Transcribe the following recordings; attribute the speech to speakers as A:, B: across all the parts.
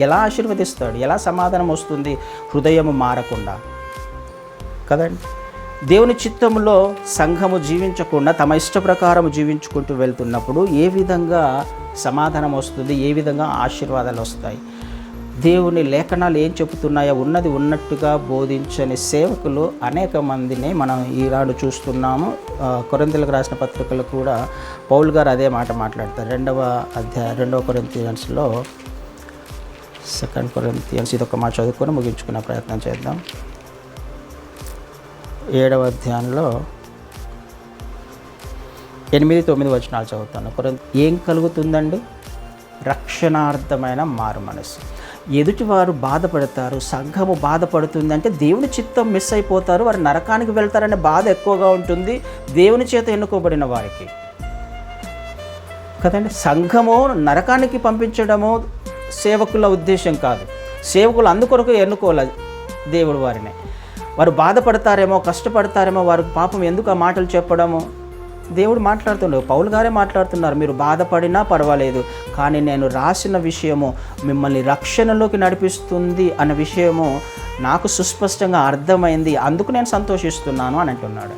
A: ఎలా ఆశీర్వదిస్తాడు? ఎలా సమాధానం వస్తుంది హృదయము మారకుండా? కదండి. దేవుని చిత్తంలో సంఘము జీవించకుండా తమ ఇష్ట ప్రకారం జీవించుకుంటూ వెళ్తున్నప్పుడు ఏ విధంగా సమాధానం వస్తుంది? ఏ విధంగా ఆశీర్వాదాలు వస్తాయి? దేవుని లేఖనాలు ఏం చెబుతున్నాయో ఉన్నది ఉన్నట్టుగా బోధించని సేవకులు అనేక మందిని మనం ఈనాడు చూస్తున్నాము. కొరింథీయులకు రాసిన పత్రికలు కూడా పౌలు గారు అదే మాట మాట్లాడతారు. 2 కొరింథియన్స్లో 2 కొరింథియన్స్ ఇదొక మాట చదువుకొని ముగించుకునే ప్రయత్నం చేద్దాం. 7వ అధ్యాయంలో 8-9 వచనాలు చదువుతాను. ఏం కలుగుతుందండి? రక్షణార్థమైన మారు మనసు. ఎదుటివారు బాధపడతారు, సంఘము బాధపడుతుంది అంటే దేవుని చిత్తం మిస్ అయిపోతారు, వారు నరకానికి వెళ్తారనే బాధ ఎక్కువగా ఉంటుంది దేవుని చేత ఎన్నుకోబడిన వారికి, కదండి. సంఘము నరకానికి పంపించడము సేవకుల ఉద్దేశం కాదు. సేవకులు అందుకొరకు ఎన్నుకోలేదు దేవుడు వారిని. వారు బాధపడతారేమో, కష్టపడతారేమో, వారు పాపం ఎందుకు ఆ మాటలు చెప్పడము? దేవుడు మాట్లాడుతున్నారు, పౌలు గారే మాట్లాడుతున్నారు. మీరు బాధపడినా పర్వాలేదు, కానీ నేను రాసిన విషయము మిమ్మల్ని రక్షణలోకి నడిపిస్తుంది అన్న విషయము నాకు సుస్పష్టంగా అర్థమైంది, అందుకు నేను సంతోషిస్తున్నాను అని అంటున్నాడు.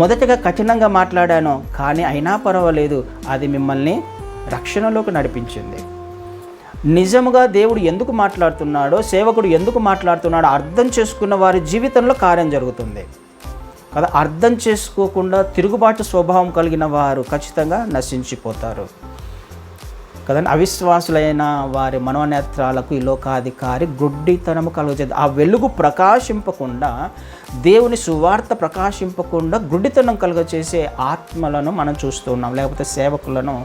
A: మొదటగా కఠినంగా మాట్లాడాను, కానీ అయినా పర్వాలేదు, అది మిమ్మల్ని రక్షణలోకి నడిపించింది. నిజముగా దేవుడు ఎందుకు మాట్లాడుతున్నాడో, సేవకుడు ఎందుకు మాట్లాడుతున్నాడో అర్థం చేసుకున్న వారి జీవితంలో కార్యం జరుగుతుంది కదా. అర్థం చేసుకోకుండా తిరుగుబాటు స్వభావం కలిగిన వారు ఖచ్చితంగా నశించిపోతారు కదండి. అవిశ్వాసులైన వారి మనోనేత్రాలకు ఈ లోకాధికారి గుడ్డితనము కలుగజేది. ఆ వెలుగు ప్రకాశింపకుండా, దేవుని సువార్త ప్రకాశింపకుండా గుడ్డితనం కలుగజేసే ఆత్మలను మనం చూస్తూ ఉన్నాం, లేకపోతే సేవకులను,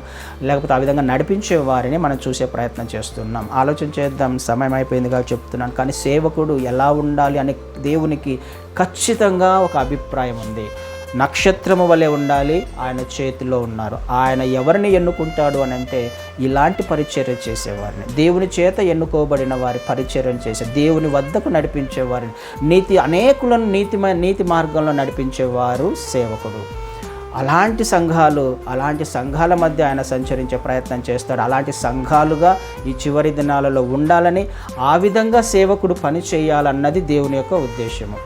A: లేకపోతే ఆ విధంగా నడిపించే వారిని మనం చూసే ప్రయత్నం చేస్తున్నాం. ఆలోచన చేద్దాం, సమయం అయిపోయిందిగా చెప్తున్నాను, కానీ సేవకుడు ఎలా ఉండాలి అని దేవునికి ఖచ్చితంగా ఒక అభిప్రాయం ఉంది. నక్షత్రము వలె ఉండాలి, ఆయన చేతిలో ఉన్నారు. ఆయన ఎవరిని ఎన్నుకుంటాడు అని అంటే ఇలాంటి పరిచర్య చేసేవారిని, దేవుని చేత ఎన్నుకోబడిన వారి పరిచర్యం చేసే, దేవుని వద్దకు నడిపించేవారిని, అనేకులను నీతి మార్గంలో నడిపించేవారు సేవకుడు. అలాంటి సంఘాల మధ్య ఆయన సంచరించే ప్రయత్నం చేస్తాడు. అలాంటి సంఘాలుగా ఈ చివరి దినాలలో ఉండాలని, ఆ విధంగా సేవకుడు పని చేయాలన్నది దేవుని యొక్క ఉద్దేశము.